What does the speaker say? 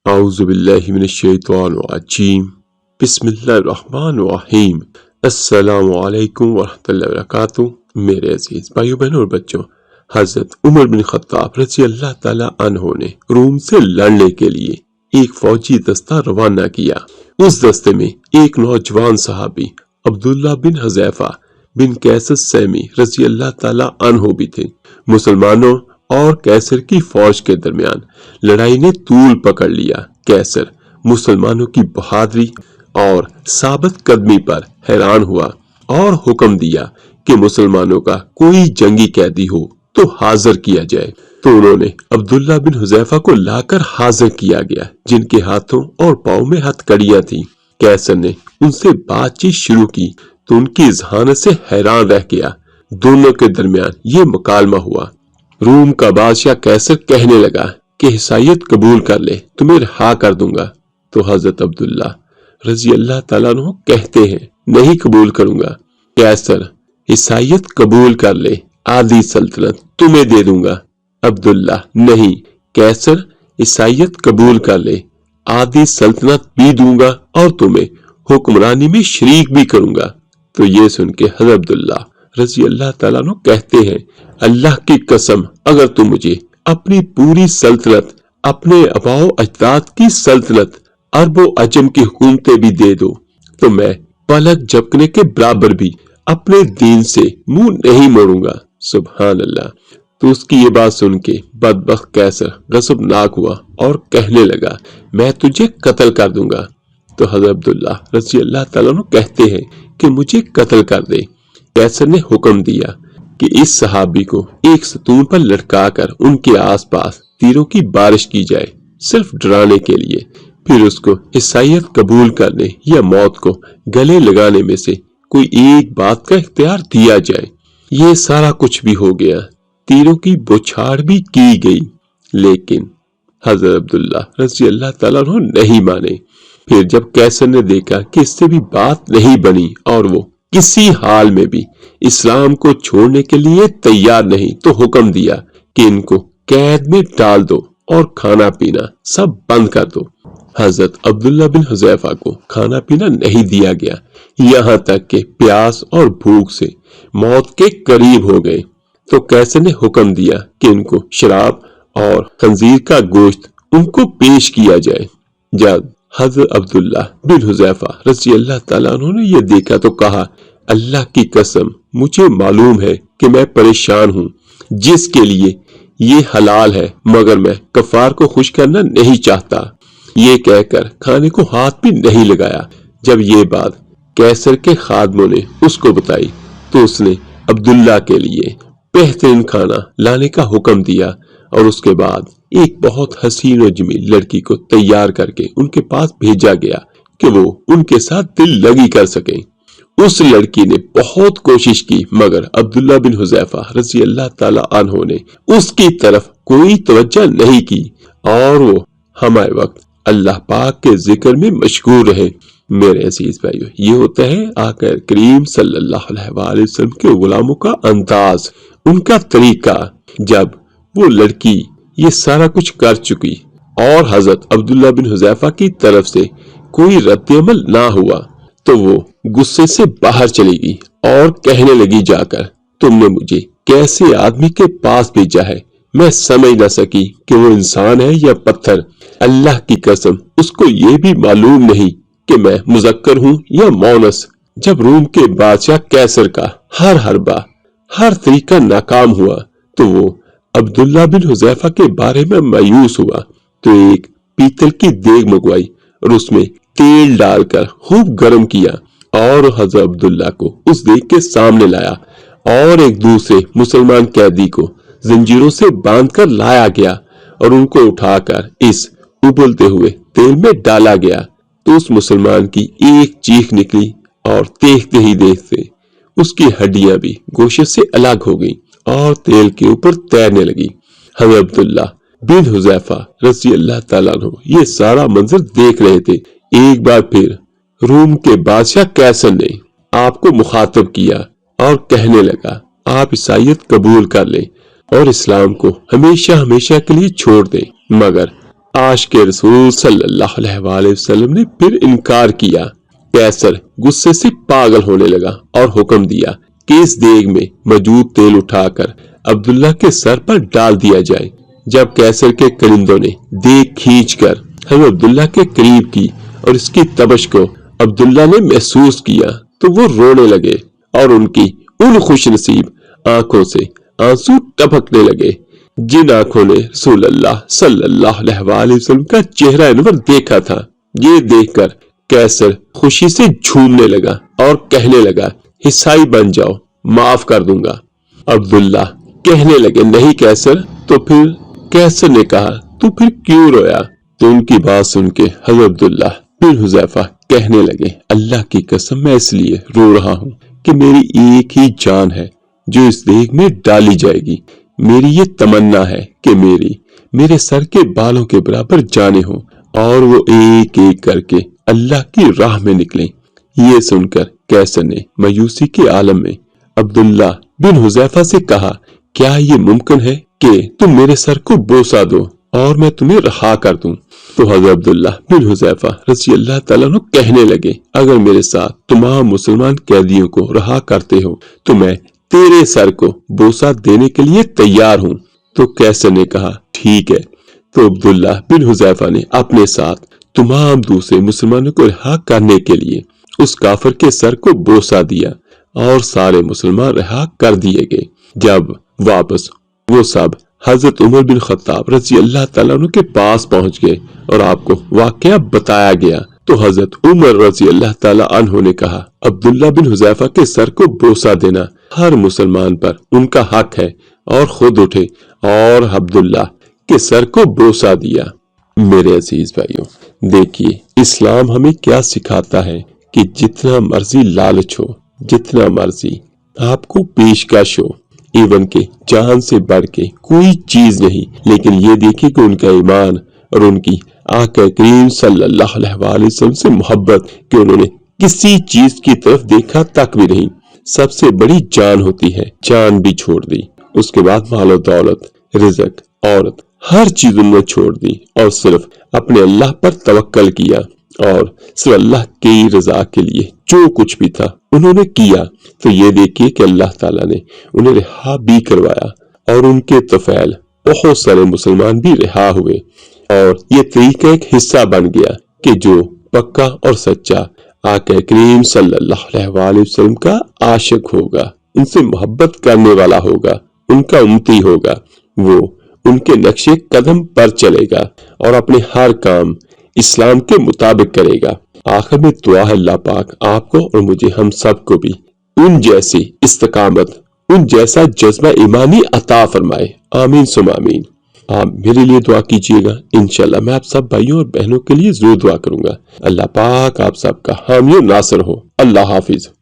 اعوذ باللہ من الشیطان الرجیم بسم اللہ الرحمن الرحیم السلام علیکم ورحمۃ اللہ وبرکاتہ۔ میرے عزیز بھائیو بہنوں اور بچوں، حضرت عمر بن خطاب رضی اللہ تعالی عنہ نے روم سے لڑنے کے لیے ایک فوجی دستہ روانہ کیا۔ اس دستے میں ایک نوجوان صحابی عبداللہ بن حذیفہ بن قیس السہمی رضی اللہ تعالی عنہ بھی تھے۔ مسلمانوں اور کیسر کی فوج کے درمیان لڑائی نے طول پکڑ لیا۔ کیسر مسلمانوں کی بہادری اور ثابت قدمی پر حیران ہوا اور حکم دیا کہ مسلمانوں کا کوئی جنگی قیدی ہو تو حاضر کیا جائے۔ تو انہوں نے عبداللہ بن حذیفہ کو لا کر حاضر کیا گیا، جن کے ہاتھوں اور پاؤں میں ہتھ کڑیاں تھیں۔ کیسر نے ان سے بات چیت شروع کی تو ان کی ذہانت سے حیران رہ گیا۔ دونوں کے درمیان یہ مکالمہ ہوا۔ روم کا بادشاہ کیسر کہنے لگا کہ عیسائیت قبول کر لے، تمہیں رہا کر دوں گا۔ تو حضرت عبداللہ رضی اللہ تعالیٰ عنہ کہتے ہیں، نہیں قبول کروں گا۔ کیسر عیسائیت قبول کر لے، آدھی سلطنت تمہیں دے دوں گا۔ عبداللہ نہیں، کیسر عیسائیت قبول کر لے، آدھی سلطنت بھی دوں گا اور تمہیں حکمرانی میں شریک بھی کروں گا۔ تو یہ سن کے حضرت عبداللہ رضی اللہ تعالیٰ عنہ کہتے ہیں، اللہ کی قسم اگر تم مجھے اپنی پوری سلطنت، اپنے آباء و اجداد کی سلطنت، عرب و عجم کی حکومتیں بھی دے دو تو میں پلک جھپکنے کے برابر بھی اپنے دین سے منہ نہیں موڑوں گا۔ سبحان اللہ۔ تو اس کی یہ بات سن کے بدبخت کیسر غضبناک ہوا اور کہنے لگا، میں تجھے قتل کر دوں گا۔ تو حضرت عبداللہ رضی اللہ تعالیٰ عنہ کہتے ہیں کہ مجھے قتل کر دے۔ کیسر نے حکم دیا کہ اس صحابی کو ایک ستون پر لٹکا کر ان کے آس پاس تیروں کی بارش کی جائے، صرف ڈرانے کے لیے۔ پھر اس کو عیسائیت قبول کرنے یا موت کو گلے لگانے میں سے کوئی ایک بات کا اختیار دیا جائے۔ یہ سارا کچھ بھی ہو گیا، تیروں کی بوچھاڑ بھی کی گئی، لیکن حضرت عبداللہ رضی اللہ تعالیٰ عنہ نہیں مانے۔ پھر جب کیسر نے دیکھا کہ اس سے بھی بات نہیں بنی اور وہ کسی حال میں بھی اسلام کو چھوڑنے کے لیے تیار نہیں، تو حکم دیا کہ ان کو قید میں ڈال دو اور کھانا پینا سب بند کر دو۔ حضرت عبداللہ بن حذیفہ کو کھانا پینا نہیں دیا گیا، یہاں تک کہ پیاس اور بھوک سے موت کے قریب ہو گئے۔ تو کیسر نے حکم دیا کہ ان کو شراب اور خنزیر کا گوشت ان کو پیش کیا جائے۔ جب حضرت عبداللہ بن حذیفہ رضی اللہ تعالیٰ عنہ نے یہ دیکھا تو کہا، اللہ کی قسم مجھے معلوم ہے کہ میں پریشان ہوں، جس کے لیے یہ حلال ہے، مگر میں کفار کو خوش کرنا نہیں چاہتا۔ یہ کہہ کر کھانے کو ہاتھ بھی نہیں لگایا۔ جب یہ بات کیسر کے خادموں نے اس کو بتائی تو اس نے عبداللہ کے لیے بہترین کھانا لانے کا حکم دیا اور اس کے بعد ایک بہت حسین و جمیل لڑکی کو تیار کر کے ان کے پاس بھیجا گیا کہ وہ ان کے ساتھ دل لگی کر سکیں۔ اس لڑکی نے بہت کوشش کی، مگر عبداللہ بن حذیفہ رضی اللہ تعالی عنہ نے اس کی طرف کوئی توجہ نہیں کی اور وہ ہمارے وقت اللہ پاک کے ذکر میں مشغول رہے۔ میرے عزیز بھائیو، یہ ہوتا ہے آقا کریم صلی اللہ علیہ وآلہ وسلم کے غلاموں کا انداز، ان کا طریقہ۔ جب وہ لڑکی یہ سارا کچھ کر چکی اور حضرت عبداللہ بن حذیفہ کی طرف سے کوئی رد عمل نہ ہوا تو وہ غصے سے باہر چلی گئی اور کہنے لگی، جا کر تم نے مجھے کیسے آدمی کے پاس بھیجا ہے، میں سمجھ نہ سکی کہ وہ انسان ہے یا پتھر۔ اللہ کی قسم اس کو یہ بھی معلوم نہیں کہ میں مذکر ہوں یا مونس۔ جب روم کے بادشاہ کیسر کا ہر حربہ، ہر طریقہ ناکام ہوا تو وہ عبداللہ بن حذیفہ کے بارے میں مایوس ہوا، تو ایک پیتل کی دیگ منگوائی اور اس میں تیل ڈال کر خوب گرم کیا اور حضرت عبداللہ کو اس دیگ کے سامنے لایا اور ایک دوسرے مسلمان قیدی کو زنجیروں سے باندھ کر لایا گیا اور ان کو اٹھا کر اس ابلتے ہوئے تیل میں ڈالا گیا۔ تو اس مسلمان کی ایک چیخ نکلی اور دیکھتے ہی دیکھتے اس کی ہڈیاں بھی گوشت سے الگ ہو گئی اور تیل کے اوپر تیرنے لگی۔ حضرت عبداللہ بن حذیفہ رضی اللہ تعالیٰ عنہ یہ سارا منظر دیکھ رہے تھے۔ ایک بار پھر روم کے بادشاہ کیسر نے آپ کو مخاطب کیا اور کہنے لگا، آپ عیسائیت قبول کر لیں اور اسلام کو ہمیشہ ہمیشہ کے لیے چھوڑ دیں، مگر عاشق رسول صلی اللہ علیہ وسلم نے پھر انکار کیا۔ قیصر غصے سے پاگل ہونے لگا اور حکم دیا کہ اس دیگ میں موجود تیل اٹھا کر عبداللہ کے سر پر ڈال دیا جائے۔ جب قیصر کے کرندوں نے دیگ کھینچ کر حضرت عبداللہ کے قریب کی اور اس کی تبش کو عبداللہ نے محسوس کیا تو وہ رونے لگے اور ان کی ان خوش نصیب آنکھوں سے آنسو ٹپکنے لگے جن آنکھوں نے رسول اللہ صلی اللہ علیہ وسلم کا چہرہ انور دیکھا تھا۔ یہ دیکھ کر قیصر خوشی سے جھومنے لگا اور کہنے لگا حصائی بن جاؤ، معاف کر دوں گا۔ عبداللہ کہنے لگے نہیں قیصر۔ تو پھر قیصر نے کہا تو پھر کیوں رویا؟ تو ان کی بات سن کے حضرت عبداللہ بن حذیفہ کہنے لگے اللہ کی قسم میں اس لیے رو رہا ہوں کہ میری ایک ہی جان ہے جو اس دیگ میں ڈالی جائے گی۔ میری یہ تمنا ہے کہ میرے سر کے بالوں کے برابر جانیں ہوں اور وہ ایک ایک کر کے اللہ کی راہ میں نکلیں۔ یہ سن کر قیصر نے مایوسی کے عالم میں عبداللہ بن حذیفہ سے کہا کیا یہ ممکن ہے کہ تم میرے سر کو بوسہ دو اور میں تمہیں رہا کر دوں؟ تو حضرت عبداللہ بن حذیفہ رضی اللہ تعالیٰ عنہ کہنے لگے اگر میرے ساتھ تمام مسلمان قیدیوں کو رہا کرتے ہو تو میں تیرے سر کو بوسہ دینے کے لیے تیار ہوں۔ تو قیصر نے کہا ٹھیک ہے۔ تو عبداللہ بن حذیفہ نے اپنے ساتھ تمام دوسرے مسلمانوں کو رہا کرنے کے لیے اس کافر کے سر کو بوسہ دیا اور سارے مسلمان رہا کر دیے گئے۔ جب واپس وہ سب حضرت عمر بن خطاب رضی اللہ تعالیٰ عنہ کے پاس پہنچ گئے اور آپ کو واقعہ بتایا گیا تو حضرت عمر رضی اللہ تعالیٰ عنہ نے کہا عبداللہ بن حذیفہ کے سر کو بوسہ دینا ہر مسلمان پر ان کا حق ہے، اور خود اٹھے اور عبداللہ کے سر کو بوسہ دیا۔ میرے عزیز بھائیوں، دیکھیے اسلام ہمیں کیا سکھاتا ہے کہ جتنا مرضی لالچ ہو، جتنا مرضی آپ کو پیشکش ہو، ایون کہ جان سے بڑھ کے کوئی چیز نہیں، لیکن یہ دیکھیں کہ ان کا ایمان اور ان کی آقا کریم صلی اللہ علیہ وسلم سے محبت کہ انہوں نے کسی چیز کی طرف دیکھا تک بھی نہیں۔ سب سے بڑی جان ہوتی ہے، جان بھی چھوڑ دی، اس کے بعد مال و دولت، رزق، عورت، ہر چیز انہوں نے چھوڑ دی اور صرف اپنے اللہ پر توکل کیا اور صرف اللہ کی رضا کے لیے جو کچھ بھی تھا انہوں نے کیا۔ تو یہ دیکھیے کہ اللہ تعالیٰ نے انہیں رہا بھی کروایا اور ان کے طفیل بہت سارے مسلمان بھی رہا ہوئے، اور یہ طریقہ ایک حصہ بن گیا کہ جو پکا اور سچا آقا کریم صلی اللہ علیہ وسلم کا عاشق ہوگا، ان سے محبت کرنے والا ہوگا، ان کا امتی ہوگا، وہ ان کے نقش قدم پر چلے گا اور اپنے ہر کام اسلام کے مطابق کرے گا۔ آخر میں دعا ہے اللہ پاک آپ کو اور مجھے ہم سب کو بھی ان جیسی استقامت، ان جیسا جذبہ ایمانی عطا فرمائے، آمین ثم آمین۔ آپ میرے لیے دعا کیجیے گا، انشاءاللہ میں آپ سب بھائیوں اور بہنوں کے لیے ضرور دعا کروں گا۔ اللہ پاک آپ سب کا حامی و ناصر ہو۔ اللہ حافظ۔